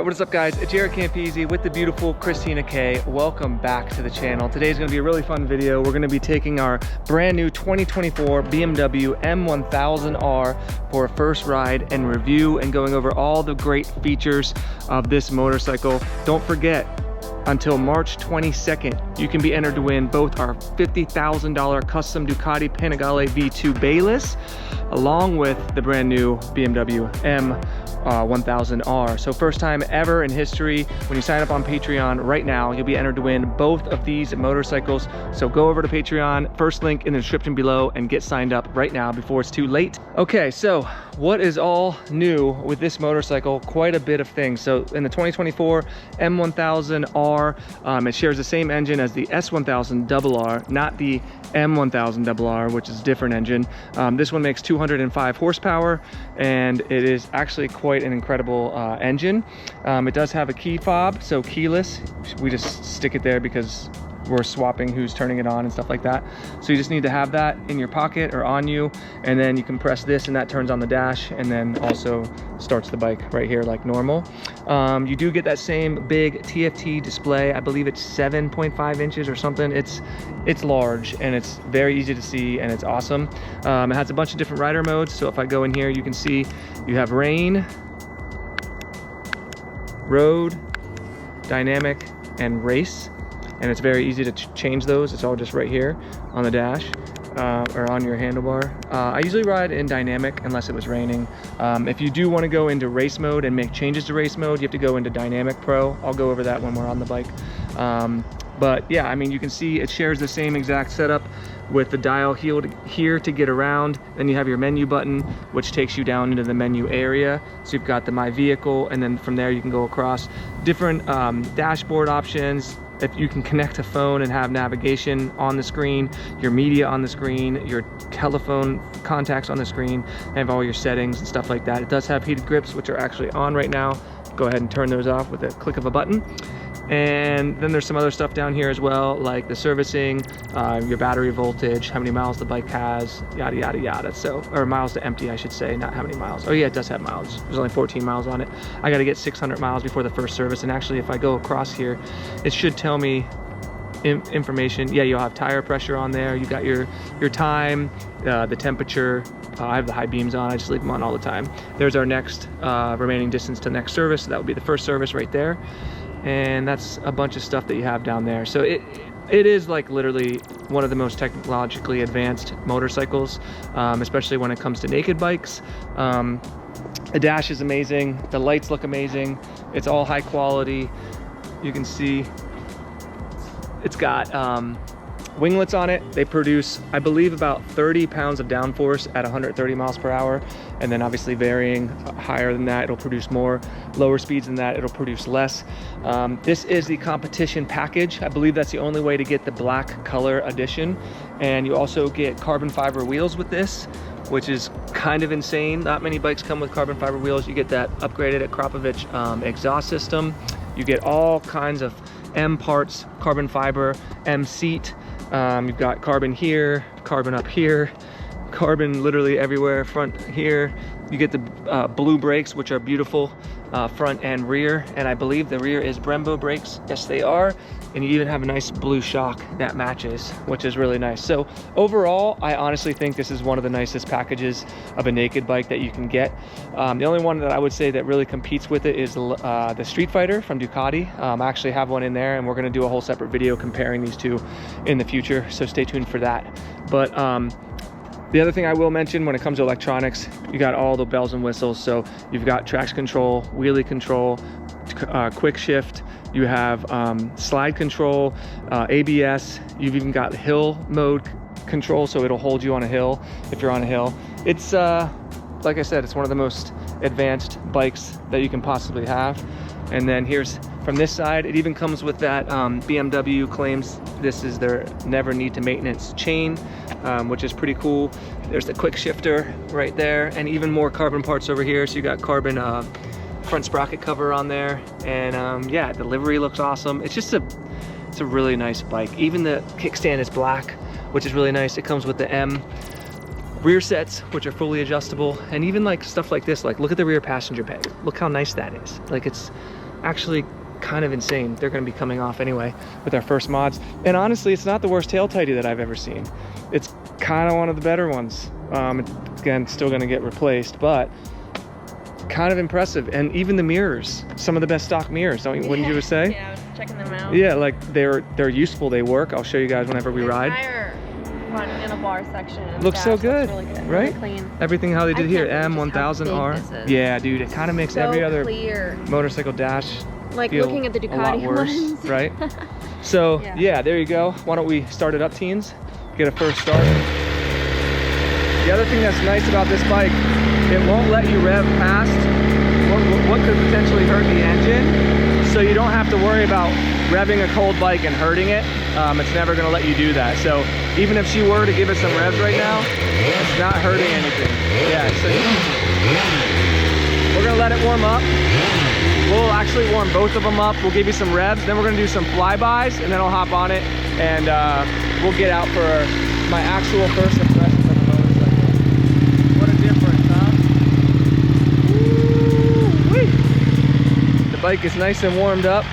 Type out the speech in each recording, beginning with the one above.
what is up guys? It's JaretCampisi with the beautiful Christina K. Welcome back to the channel. Today's gonna be a really fun video. We're gonna be taking our brand new 2024 BMW M1000R for a first ride and review and going over all the great features of this motorcycle. Don't forget, until March 22nd, you can be entered to win both our $50,000 custom Ducati Panigale V2 Bayless, along with the brand new BMW M1000R. So first time ever in history, when you sign up on Patreon right now, you'll be entered to win both of these motorcycles. So go over to Patreon, first link in the description below, and get signed up right now before it's too late. Okay, so what is all new with this motorcycle? Quite a bit of things. So in the 2024 M1000R, it shares the same engine as the S1000RR, not the M1000RR, which is a different engine. This one makes 205 horsepower, and it is actually quite an incredible engine. It does have a key fob, so keyless. We just stick it there because we're swapping who's turning it on and stuff like that. So you just need to have that in your pocket or on you, and then you can press this and that turns on the dash, and then also starts the bike right here like normal. You do get that same big TFT display. I believe it's 7.5 inches or something. It's large and it's very easy to see and it's awesome. It has a bunch of different rider modes. So if I go in here, you can see you have rain, road, dynamic, and race. And it's very easy to change those. It's all just right here on the dash or on your handlebar. I usually ride in dynamic unless it was raining. If you do want to go into race mode and make changes to race mode, you have to go into dynamic pro. I'll go over that when we're on the bike. But yeah, I mean, you can see it shares the same exact setup with the dial here to get around. Then you have your menu button, which takes you down into the menu area. So you've got the My Vehicle, and then from there you can go across different dashboard options. If you can connect a phone and have navigation on the screen, your media on the screen, your telephone contacts on the screen, and have all your settings and stuff like that. It does have heated grips, which are actually on right now. Go ahead and turn those off with a click of a button. And then there's some other stuff down here as well, like the servicing, your battery voltage, how many miles the bike has, yada yada yada. So, or miles to empty, I should say, not how many miles. Oh yeah, it does have miles. There's only 14 miles on it. I got to get 600 miles before the first service. And actually, if I go across here, it should tell me information. Yeah, you'll have tire pressure on there. You got your time, the temperature. I have the high beams on. I just leave them on all the time. There's our next remaining distance to next service. So that would be the first service right there. And that's a bunch of stuff that you have down there. So it is like literally one of the most technologically advanced motorcycles, especially when it comes to naked bikes. The dash is amazing. The lights look amazing. It's all high quality. You can see it's got winglets on it. They produce, I believe, about 30 pounds of downforce at 130 miles per hour. And then obviously varying higher than that, it'll produce more. Lower speeds than that, it'll produce less. This is the competition package. I believe that's the only way to get the black color edition. And you also get carbon fiber wheels with this, which is kind of insane. Not many bikes come with carbon fiber wheels. You get that upgraded at Krapovich exhaust system. You get all kinds of M parts, carbon fiber, M seat. You've got carbon here, carbon up here, carbon literally everywhere, front here. You get the blue brakes, which are beautiful, front and rear. And I believe the rear is Brembo brakes. Yes, they are. And you even have a nice blue shock that matches, which is really nice. So overall, I honestly think this is one of the nicest packages of a naked bike that you can get. The only one that I would say that really competes with it is the Street Fighter from Ducati. I actually have one in there, and we're gonna do a whole separate video comparing these two in the future. So stay tuned for that. But the other thing I will mention when it comes to electronics, you got all the bells and whistles. So you've got traction control, wheelie control, quick shift, you have slide control, ABS, you've even got hill mode control, so it'll hold you on a hill if you're on a hill. It's, like I said, it's one of the most advanced bikes that you can possibly have. And then here's, from this side, it even comes with that BMW claims this is their never need to maintenance chain, which is pretty cool. There's the quick shifter right there, and even more carbon parts over here. So you got carbon front sprocket cover on there, and yeah, the livery looks awesome. It's just it's a really nice bike. Even the kickstand is black, which is really nice. It comes with the M rear sets, which are fully adjustable, and even like stuff like this, like look at the rear passenger bed. Look how nice that is. Like actually kind of insane. They're going to be coming off anyway with our first mods. And honestly, it's not the worst tail tighty that I've ever seen. It's kind of one of the better ones. Again, still going to get replaced, but kind of impressive. And even the mirrors, some of the best stock mirrors, wouldn't you say? Yeah, I was checking them out. Yeah, like they're useful, they work. I'll show you guys whenever we ride. Front handlebar section Looks so good, really good, right? really clean. Everything how they did here, M1000R. Yeah, dude, it kind of makes every other motorcycle dash like feel looking at the a lot Ducati worse, ones. right? So yeah, there you go. Why don't we start it up, teens? Get a first start. The other thing that's nice about this bike, it won't let you rev past what could potentially hurt the engine. So you don't have to worry about revving a cold bike and hurting it. It's never going to let you do that. So even if she were to give it some revs right now, it's not hurting anything. Yeah, so we're going to let it warm up. We'll actually warm both of them up. We'll give you some revs. Then we're going to do some flybys, and then I'll hop on it, and we'll get out for my actual first impressions of the motorcycle. What a difference, huh? Woo-wee. The bike is nice and warmed up.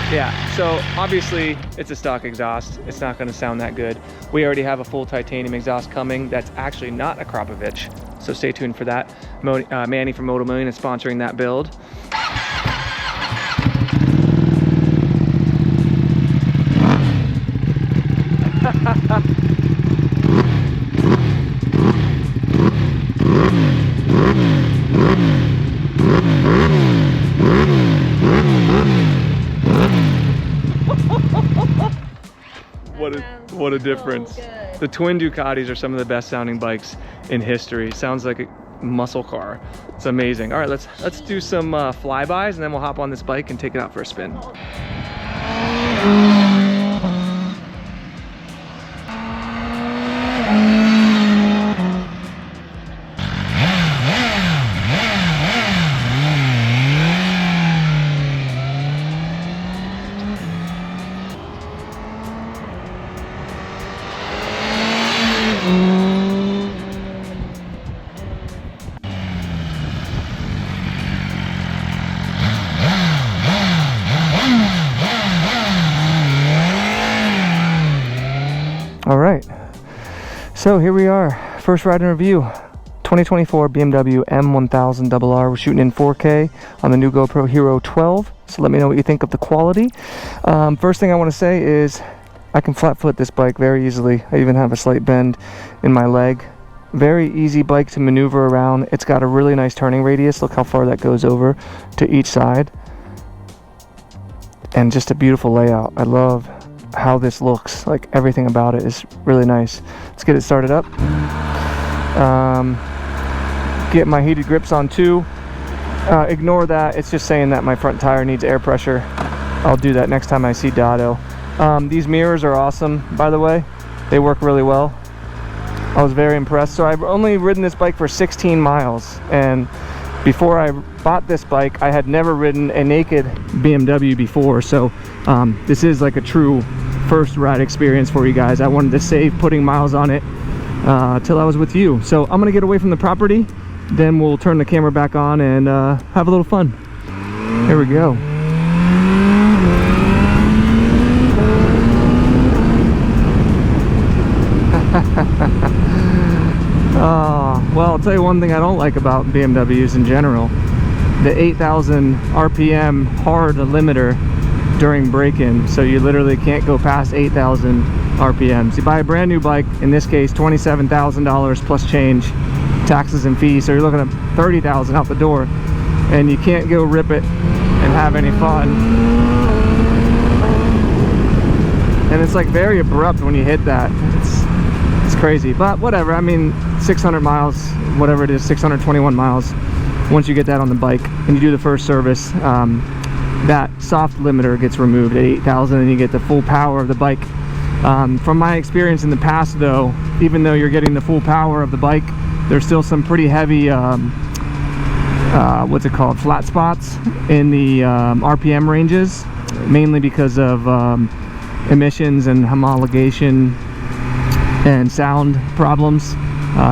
Yeah, so obviously it's a stock exhaust. It's not going to sound that good. We already have a full titanium exhaust coming that's actually not a Krapovich, so stay tuned for that. Manny from Moto Million is sponsoring that build. What a difference. So the twin Ducatis are some of the best sounding bikes in history. Sounds like a muscle car. It's amazing. All right, let's do some flybys, and then we'll hop on this bike and take it out for a spin. All right, so here we are, first ride and review, 2024 BMW M1000R. We're shooting in 4K on the new GoPro Hero 12, so let me know what you think of the quality. First thing I want to say is I can flat foot this bike very easily. I even have a slight bend in my leg. Very easy bike to maneuver around. It's got a really nice turning radius. Look how far that goes over to each side. And just a beautiful layout. I love how this looks. Like everything about it is really nice. Let's get it started up. Get my heated grips on too. Ignore that. It's just saying that my front tire needs air pressure. I'll do that next time I see Dado. These mirrors are awesome, by the way. They work really well. I was very impressed. So I've only ridden this bike for 16 miles, and before I bought this bike I had never ridden a naked BMW before, so this is like a true first ride experience for you guys. I wanted to save putting miles on it till I was with you. So I'm gonna get away from the property, then we'll turn the camera back on and have a little fun. Here we go. Well, I'll tell you one thing I don't like about BMWs in general. The 8,000 RPM hard limiter during break-in, so you literally can't go past 8,000 RPMs. You buy a brand new bike, in this case $27,000 plus change, taxes and fees, so you're looking at $30,000 out the door, and you can't go rip it and have any fun. And it's like very abrupt when you hit that. It's crazy, but whatever. I mean, 600 miles, whatever it is, 621 miles. Once you get that on the bike and you do the first service, that soft limiter gets removed at 8,000 and you get the full power of the bike. From my experience in the past though, even though you're getting the full power of the bike, there's still some pretty heavy what's it called, flat spots in the RPM ranges, mainly because of emissions and homologation and sound problems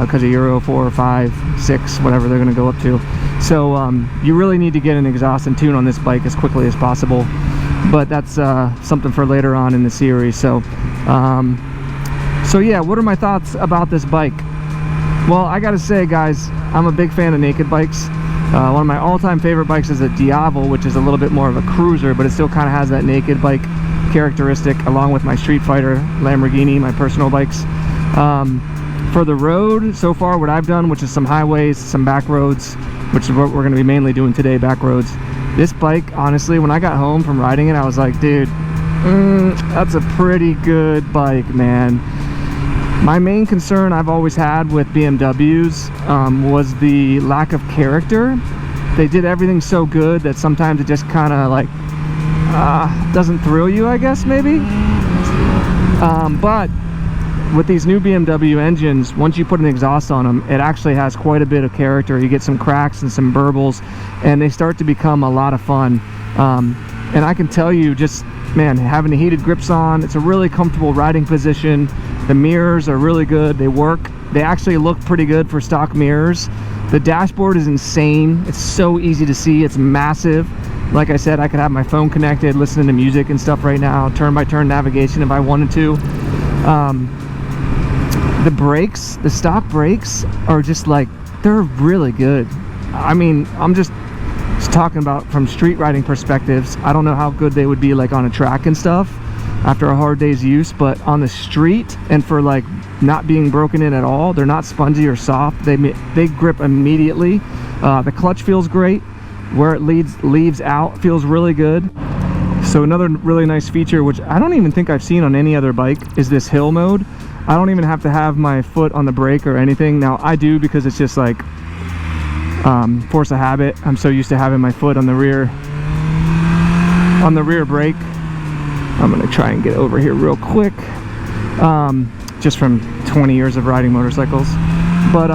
because of Euro 4 or 5, 6, whatever they're going to go up to. So you really need to get an exhaust and tune on this bike as quickly as possible. But that's something for later on in the series. So yeah, what are my thoughts about this bike? Well, I gotta say, guys, I'm a big fan of naked bikes. One of my all-time favorite bikes is a Diavel, which is a little bit more of a cruiser, but it still kind of has that naked bike characteristic, along with my Street Fighter Lamborghini, my personal bikes. For the road, so far what I've done, which is some highways, some back roads, which is what we're going to be mainly doing today, back roads. This bike, honestly, when I got home from riding it, I was like, dude, that's a pretty good bike, man. My main concern I've always had with BMWs was the lack of character. They did everything so good that sometimes it just kind of like doesn't thrill you, I guess, maybe. But with these new BMW engines, once you put an exhaust on them, it actually has quite a bit of character. You get some cracks and some burbles, and they start to become a lot of fun. And I can tell you, just, man, having the heated grips on, it's a really comfortable riding position. The mirrors are really good. They work. They actually look pretty good for stock mirrors. The dashboard is insane. It's so easy to see. It's massive. Like I said, I could have my phone connected, listening to music and stuff right now, turn-by-turn navigation if I wanted to. The brakes, the stock brakes are just like, they're really good. I mean, I'm just talking about from street riding perspectives. I don't know how good they would be like on a track and stuff after a hard day's use, but on the street and for like not being broken in at all, they're not spongy or soft. They grip immediately. The clutch feels great. Where it leaves out feels really good. So another really nice feature, which I don't even think I've seen on any other bike, is this hill mode. I don't even have to have my foot on the brake or anything. Now I do, because it's just like force of habit. I'm so used to having my foot on the rear brake. I'm gonna try and get over here real quick, just from 20 years of riding motorcycles. But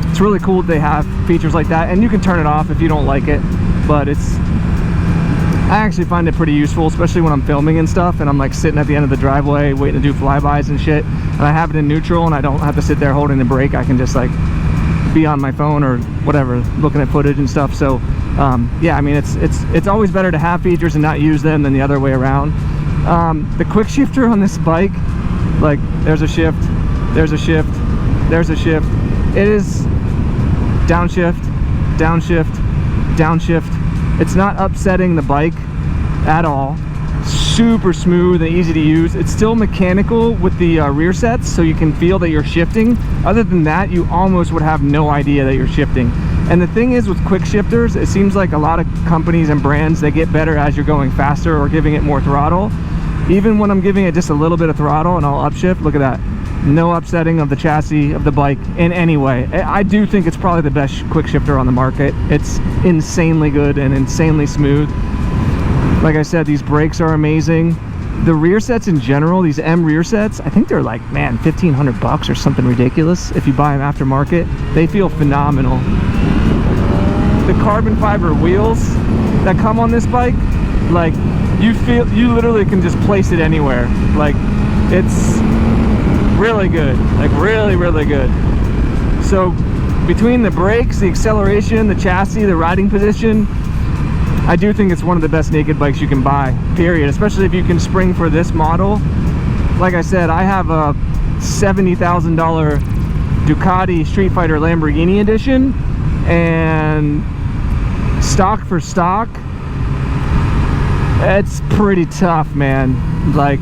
it's really cool that they have features like that, and you can turn it off if you don't like it. But I actually find it pretty useful, especially when I'm filming and stuff, and I'm like sitting at the end of the driveway waiting to do flybys and shit, and I have it in neutral and I don't have to sit there holding the brake. I can just like be on my phone or whatever, looking at footage and stuff. So yeah, I mean, it's always better to have features and not use them than the other way around. The quick shifter on this bike, like, there's a shift, there's a shift, there's a shift. It is downshift, downshift, downshift. It's not upsetting the bike at all. Super smooth and easy to use. It's still mechanical with the rear sets, so you can feel that you're shifting. Other than that, you almost would have no idea that you're shifting. And the thing is, with quick shifters, it seems like a lot of companies and brands, they get better as you're going faster or giving it more throttle. Even when I'm giving it just a little bit of throttle and I'll upshift, look at that. No upsetting of the chassis of the bike in any way. I do think it's probably the best quick shifter on the market. It's insanely good and insanely smooth. Like I said, these brakes are amazing. The rear sets in general, these M rear sets, I think they're like, man, $1,500 or something ridiculous if you buy them aftermarket. They feel phenomenal. The carbon fiber wheels that come on this bike, like, you literally can just place it anywhere. Like, it's really good, like really, really good. So between the brakes, the acceleration, the chassis, the riding position, I do think it's one of the best naked bikes you can buy, period. Especially if you can spring for this model. Like I said, I have a $70,000 Ducati Street Fighter Lamborghini edition, and stock for stock, it's pretty tough, man. Like,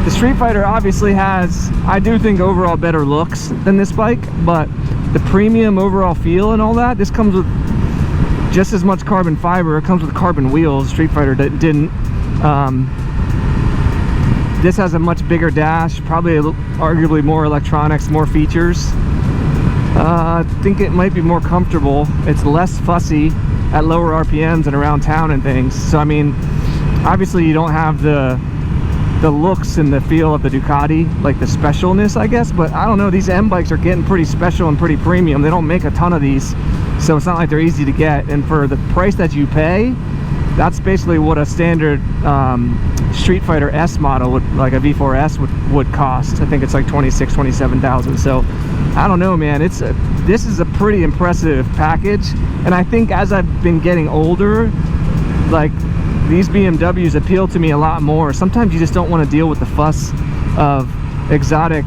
the Street Fighter obviously has, I do think, overall better looks than this bike, but the premium overall feel and all that, this comes with just as much carbon fiber. It comes with carbon wheels. Street Fighter didn't. This has a much bigger dash, probably arguably more electronics, more features. I think it might be more comfortable. It's less fussy at lower RPMs and around town and things. So I mean, obviously you don't have the looks and the feel of the Ducati, like the specialness, I guess, but I don't know, these M bikes are getting pretty special and pretty premium. They don't make a ton of these, so it's not like they're easy to get, and for the price that you pay, That's basically what a standard Street Fighter S model would, like a V4S would cost. I think it's like 26,000, 27,000. So I don't know, man. This is a pretty impressive package, and I think as I've been getting older, like, these BMWs appeal to me a lot more. Sometimes you just don't want to deal with the fuss of exotic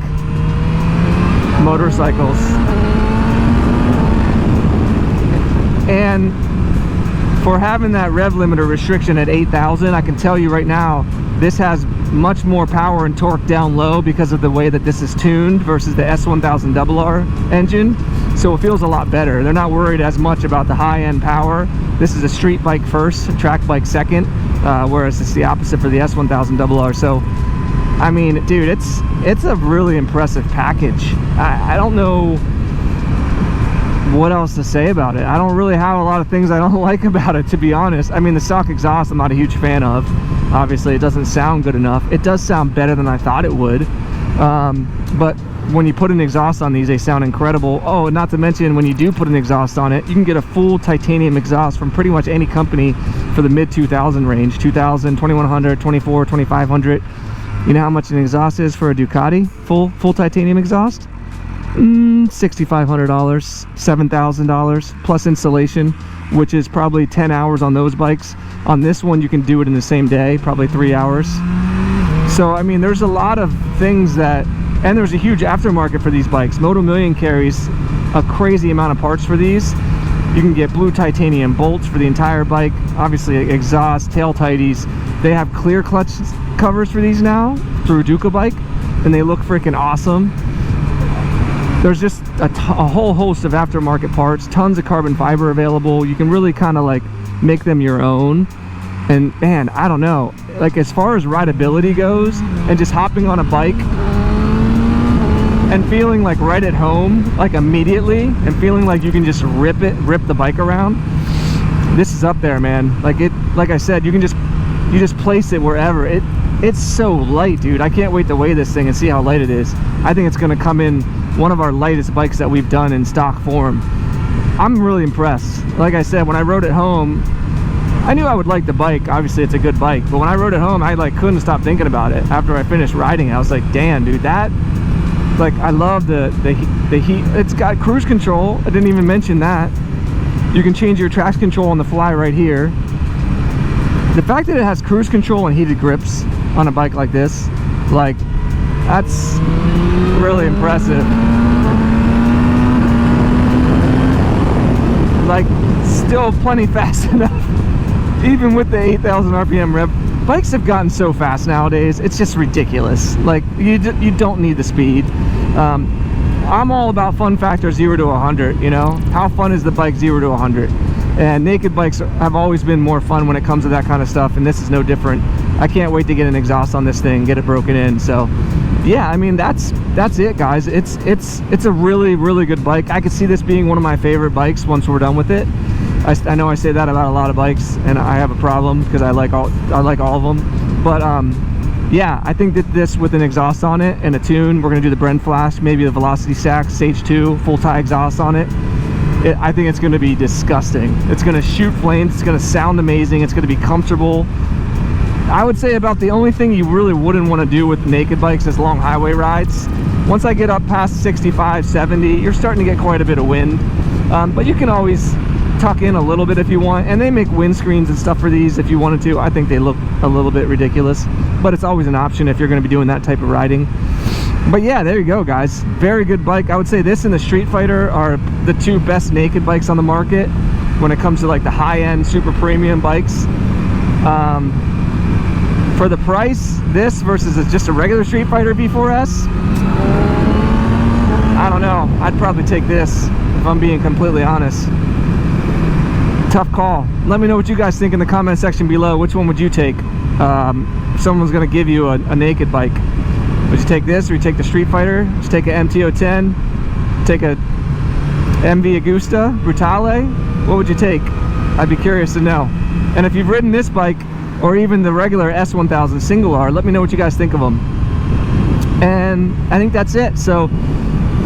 motorcycles. And for having that rev limiter restriction at 8,000, I can tell you right now, this has much more power and torque down low because of the way that this is tuned versus the S1000RR engine. So it feels a lot better. They're not worried as much about the high-end power. This is a street bike first, track bike second, whereas it's the opposite for the S1000RR. So, I mean, dude, it's a really impressive package. I don't know what else to say about it. I don't really have a lot of things I don't like about it, to be honest. I mean, the stock exhaust I'm not a huge fan of. Obviously, it doesn't sound good enough. It does sound better than I thought it would, but when you put an exhaust on these, they sound incredible. Oh, and not to mention, when you do put an exhaust on it, you can get a full titanium exhaust from pretty much any company for the mid 2000 range. 2000, 2100, 24, 2500. You know how much an exhaust is for a Ducati full titanium exhaust? $6,500, $7,000 plus installation, which is probably 10 hours on those bikes. On this one, you can do it in the same day, probably 3 hours. So I mean, there's a lot of things that, and there's a huge aftermarket for these bikes. Moto Million carries a crazy amount of parts for these. You can get blue titanium bolts for the entire bike, obviously exhaust, tail tighties. They have clear clutch covers for these now through Duca Bike, and they look freaking awesome. There's just a whole host of aftermarket parts, tons of carbon fiber available. You can really kind of like make them your own. And man, I don't know, like as far as rideability goes and just hopping on a bike and feeling like right at home, like immediately, and feeling like you can just rip the bike around, this is up there, man. Like I said, you just place it wherever. It's so light, dude. I can't wait to weigh this thing and see how light it is. I think it's gonna come in one of our lightest bikes that we've done in stock form. I'm really impressed. Like I said, when I rode it home, I knew I would like the bike. Obviously it's a good bike, but when I rode it home, I like couldn't stop thinking about it. After I finished riding, I was like, damn, dude, that, like, I love the heat. It's got cruise control. I didn't even mention that. You can change your traction control on the fly right here. The fact that it has cruise control and heated grips on a bike like this, like, that's really impressive. Like, still plenty fast enough, even with the 8,000 RPM rev. Bikes have gotten so fast nowadays, it's just ridiculous. Like, you don't need the speed. I'm all about fun factor 0 to 100, you know? How fun is the bike 0 to 100? And naked bikes have always been more fun when it comes to that kind of stuff, and this is no different. I can't wait to get an exhaust on this thing, get it broken in. So yeah, I mean, that's it, guys. It's a really good bike. I could see this being one of my favorite bikes once we're done with it. I know I say that about a lot of bikes, and I have a problem because I like all of them. But yeah, I think that this with an exhaust on it and a tune, we're gonna do the Bren Flash, maybe the Velocity Stack Stage 2 full tie exhaust on it. I think it's gonna be disgusting. It's gonna shoot flames. It's gonna sound amazing. It's gonna be comfortable. I would say about the only thing you really wouldn't want to do with naked bikes is long highway rides. Once I get up past 65, 70, you're starting to get quite a bit of wind. But you can always tuck in a little bit if you want, and they make windscreens and stuff for these if you wanted to. I think they look a little bit ridiculous, but it's always an option if you're going to be doing that type of riding. But yeah, there you go, guys. Very good bike. I would say this and the Street Fighter are the two best naked bikes on the market when it comes to like the high-end super premium bikes. For the price, this versus just a regular Street Fighter V4S, I don't know. I'd probably take this if I'm being completely honest. Tough call. Let me know what you guys think in the comment section below. Which one would you take? If someone's gonna give you a naked bike, would you take this, or you take the Street Fighter? Would you take a MT-010? Take a MV Agusta Brutale? What would you take? I'd be curious to know. And if you've ridden this bike, or even the regular S1000 single R, let me know what you guys think of them. And I think that's it. So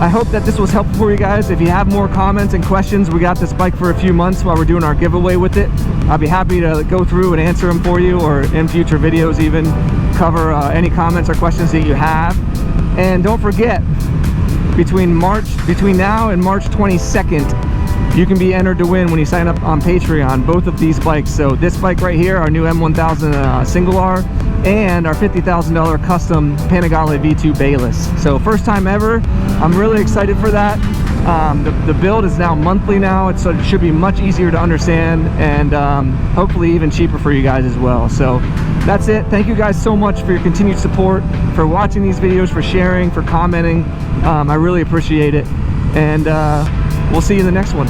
I hope that this was helpful for you guys. If you have more comments and questions, we got this bike for a few months while we're doing our giveaway with it. I'll be happy to go through and answer them for you, or in future videos even cover any comments or questions that you have. And don't forget, between now and March 22nd, you can be entered to win when you sign up on Patreon, both of these bikes. So this bike right here, our new M1000 single R, and our $50,000 custom Panigale V2 Bayless. So first time ever. I'm really excited for that. The build is now monthly now, so it should be much easier to understand, and hopefully even cheaper for you guys as well. So that's it. Thank you guys so much for your continued support, for watching these videos, for sharing, for commenting. I really appreciate it, and we'll see you in the next one.